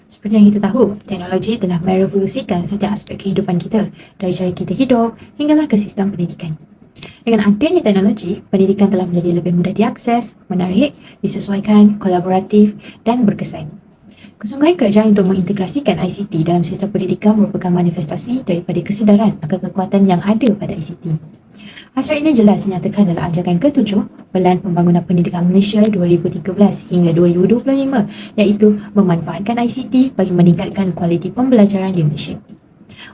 Seperti yang kita tahu, teknologi telah merevolusikan setiap aspek kehidupan kita, dari cara kita hidup hinggalah ke sistem pendidikan. Dengan adanya teknologi, pendidikan telah menjadi lebih mudah diakses, menarik, disesuaikan, kolaboratif, dan berkesan. Kesungguhan kerajaan untuk mengintegrasikan ICT dalam sistem pendidikan merupakan manifestasi daripada kesedaran akan kekuatan yang ada pada ICT. Hasrat ini jelas dinyatakan dalam Anjakan ke-7 Pelan Pembangunan Pendidikan Malaysia 2013 hingga 2025, iaitu memanfaatkan ICT bagi meningkatkan kualiti pembelajaran di Malaysia.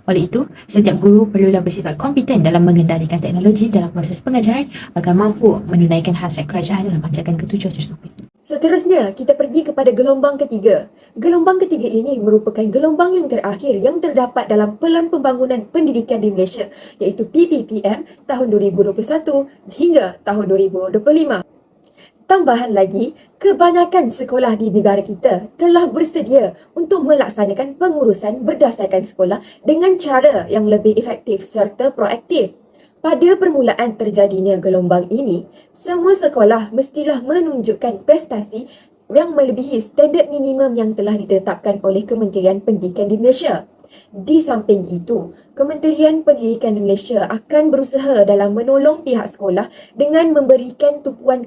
Oleh itu, setiap guru perlulah bersifat kompeten dalam mengendalikan teknologi dalam proses pengajaran agar mampu menunaikan hasrat kerajaan dalam Anjakan ke-7 tersebut. Seterusnya, kita pergi kepada gelombang ketiga. Gelombang ketiga ini merupakan gelombang yang terakhir yang terdapat dalam Pelan Pembangunan Pendidikan di Malaysia, iaitu PPPM tahun 2021 hingga tahun 2025. Tambahan lagi, kebanyakan sekolah di negara kita telah bersedia untuk melaksanakan pengurusan berdasarkan sekolah dengan cara yang lebih efektif serta proaktif. Pada permulaan terjadinya gelombang ini, semua sekolah mestilah menunjukkan prestasi yang melebihi standard minimum yang telah ditetapkan oleh Kementerian Pendidikan di Malaysia. Di samping itu, Kementerian Pendidikan di Malaysia akan berusaha dalam menolong pihak sekolah dengan memberikan tumpuan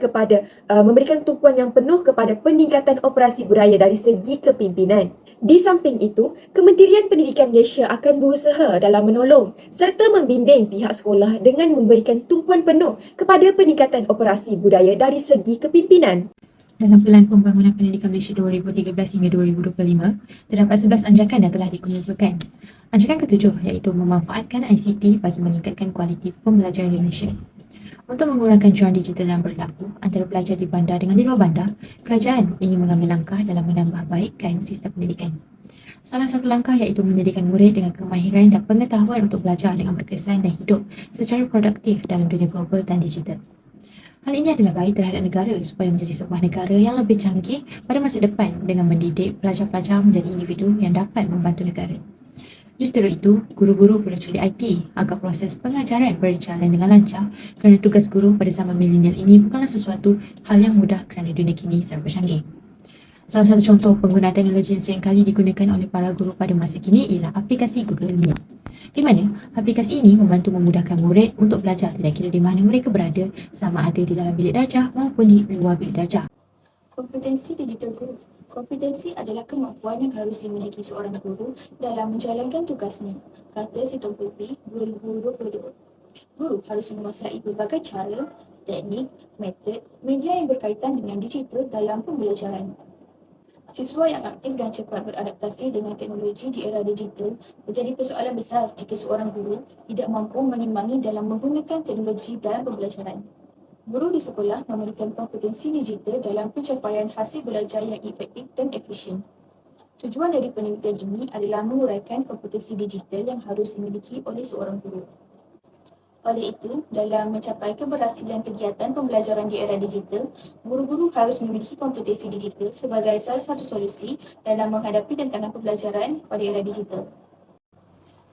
yang penuh kepada peningkatan operasi budaya dari segi kepimpinan. Di samping itu, Kementerian Pendidikan Malaysia akan berusaha dalam menolong serta membimbing pihak sekolah dengan memberikan tumpuan penuh kepada peningkatan operasi budaya dari segi kepimpinan. Dalam Pelan Pembangunan Pendidikan Malaysia 2013 hingga 2025, terdapat 11 anjakan yang telah dikemukakan. Anjakan ke-7 iaitu memanfaatkan ICT bagi meningkatkan kualiti pembelajaran di Malaysia. Untuk mengurangkan curangan digital yang berlaku antara pelajar di bandar dengan di luar bandar, kerajaan ingin mengambil langkah dalam menambah baikkan sistem pendidikan. Salah satu langkah iaitu menyediakan murid dengan kemahiran dan pengetahuan untuk belajar dengan berkesan dan hidup secara produktif dalam dunia global dan digital. Hal ini adalah baik terhadap negara supaya menjadi sebuah negara yang lebih canggih pada masa depan dengan mendidik pelajar-pelajar menjadi individu yang dapat membantu negara. Justru itu, guru-guru perlu cari IT agar proses pengajaran berjalan dengan lancar kerana tugas guru pada zaman milenial ini bukanlah sesuatu hal yang mudah kerana dunia kini serba canggih. Salah satu contoh penggunaan teknologi yang sering kali digunakan oleh para guru pada masa kini ialah aplikasi Google Meet, di mana aplikasi ini membantu memudahkan murid untuk belajar tidak kira di mana mereka berada, sama ada di dalam bilik darjah maupun di luar bilik darjah. Kompetensi digital guru. Kompetensi adalah kemampuan yang harus dimiliki seorang guru dalam menjalankan tugasnya, kata Si Tuanku P. 2022. Guru harus menguasai berbagai cara, teknik, metod, media yang berkaitan dengan digital dalam pembelajaran. Siswa yang aktif dan cepat beradaptasi dengan teknologi di era digital menjadi persoalan besar jika seorang guru tidak mampu mengimbangi dalam menggunakan teknologi dalam pembelajaran. Guru di sekolah memerlukan kompetensi digital dalam pencapaian hasil belajar yang efektif dan efisien. Tujuan dari penelitian ini adalah menguraikan kompetensi digital yang harus dimiliki oleh seorang guru. Oleh itu, dalam mencapai keberhasilan kegiatan pembelajaran di era digital, guru-guru harus memiliki kompetensi digital sebagai salah satu solusi dalam menghadapi tantangan pembelajaran pada era digital.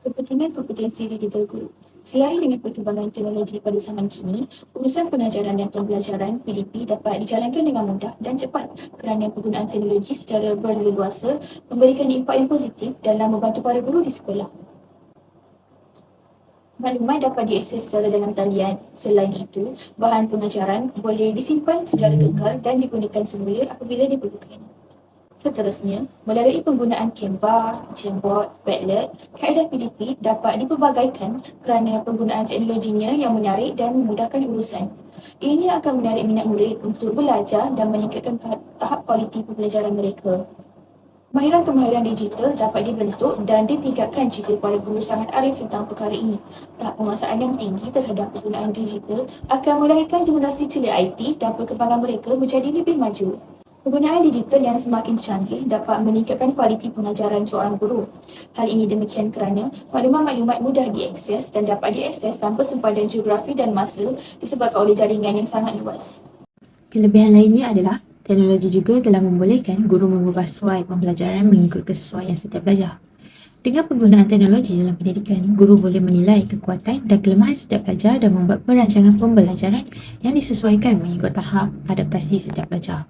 Kepentingan kompetensi digital guru. Seiring dengan perkembangan teknologi pada zaman kini, urusan pengajaran dan pembelajaran PDP dapat dijalankan dengan mudah dan cepat kerana penggunaan teknologi secara berleluasa memberikan impak yang positif dalam membantu para guru di sekolah. Maklumat dapat diakses secara dalam talian. Selain itu, bahan pengajaran boleh disimpan secara kekal dan digunakan semula apabila diperlukan. Seterusnya, melalui penggunaan Canva, Jamboard, Padlet, kaedah PDP dapat dipelbagaikan kerana penggunaan teknologinya yang menarik dan memudahkan urusan. Ianya akan menarik minat murid untuk belajar dan meningkatkan tahap kualiti pembelajaran mereka. Kemahiran digital dapat dibentuk dan ditingkatkan jika para guru sangat arif tentang perkara ini. Tahap penguasaan yang tinggi terhadap penggunaan digital akan melahirkan generasi celia IT dan perkembangan mereka menjadi lebih maju. Penggunaan digital yang semakin canggih dapat meningkatkan kualiti pengajaran seorang guru. Hal ini demikian kerana maklumat-maklumat mudah diakses dan dapat diakses tanpa sempadan geografi dan masa disebabkan oleh jaringan yang sangat luas. Kelebihan lainnya adalah teknologi juga telah membolehkan guru mengubah suai pembelajaran mengikut kesesuaian setiap pelajar. Dengan penggunaan teknologi dalam pendidikan, guru boleh menilai kekuatan dan kelemahan setiap pelajar dan membuat perancangan pembelajaran yang disesuaikan mengikut tahap adaptasi setiap pelajar.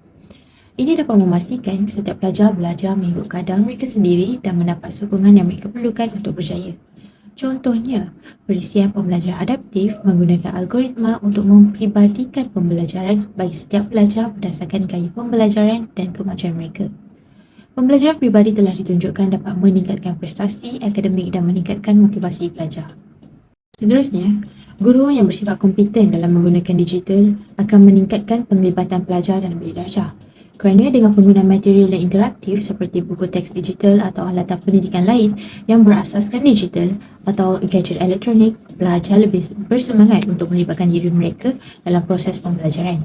Ini dapat memastikan setiap pelajar belajar mengikut kadar mereka sendiri dan mendapat sokongan yang mereka perlukan untuk berjaya. Contohnya, perisian pembelajaran adaptif menggunakan algoritma untuk mempribadikan pembelajaran bagi setiap pelajar berdasarkan gaya pembelajaran dan kemajuan mereka. Pembelajaran peribadi telah ditunjukkan dapat meningkatkan prestasi akademik dan meningkatkan motivasi pelajar. Seterusnya, guru yang bersifat kompeten dalam menggunakan digital akan meningkatkan penglibatan pelajar dalam bilik darjah. Kerana dengan penggunaan material yang interaktif seperti buku teks digital atau alatan pendidikan lain yang berasaskan digital atau gadget elektronik, pelajar lebih bersemangat untuk melibatkan diri mereka dalam proses pembelajaran.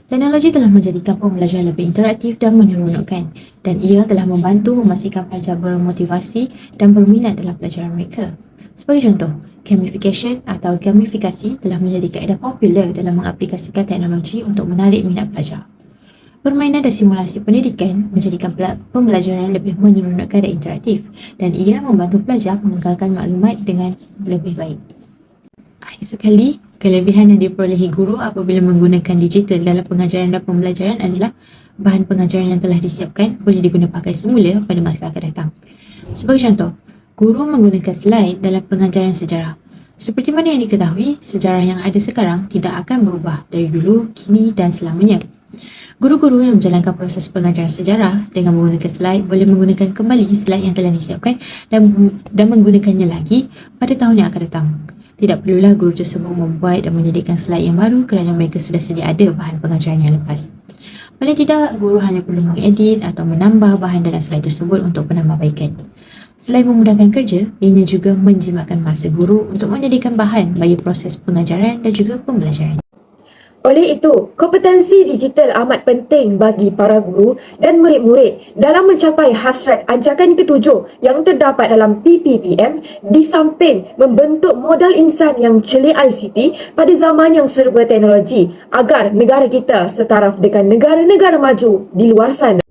Teknologi telah menjadikan pembelajaran lebih interaktif dan menyeronokkan, dan ia telah membantu memastikan pelajar bermotivasi dan berminat dalam pelajaran mereka. Sebagai contoh, gamification atau gamifikasi telah menjadi kaedah popular dalam mengaplikasikan teknologi untuk menarik minat pelajar. Permainan dan simulasi pendidikan menjadikan pembelajaran lebih menyeronokkan dan interaktif, dan ia membantu pelajar mengekalkan maklumat dengan lebih baik. Akhir sekali, kelebihan yang diperolehi guru apabila menggunakan digital dalam pengajaran dan pembelajaran adalah bahan pengajaran yang telah disiapkan boleh diguna pakai semula pada masa akan datang. Sebagai contoh, guru menggunakan slide dalam pengajaran sejarah. Seperti mana yang diketahui, sejarah yang ada sekarang tidak akan berubah dari dulu, kini dan selamanya. Guru-guru yang menjalankan proses pengajaran sejarah dengan menggunakan slide boleh menggunakan kembali slide yang telah disiapkan dan menggunakannya lagi pada tahun yang akan datang. Tidak perlulah guru tersebut membuat dan menyediakan slide yang baru kerana mereka sudah sedia ada bahan pengajaran yang lepas. Paling tidak, guru hanya perlu mengedit atau menambah bahan dalam slide tersebut untuk penambahbaikan. Selain memudahkan kerja, ianya juga menjimatkan masa guru untuk menyediakan bahan bagi proses pengajaran dan juga pembelajaran. Oleh itu, kompetensi digital amat penting bagi para guru dan murid-murid dalam mencapai hasrat ancakan ketujuh yang terdapat dalam PPPM di samping membentuk modal insan yang celik ICT pada zaman yang serba teknologi agar negara kita setaraf dengan negara-negara maju di luar sana.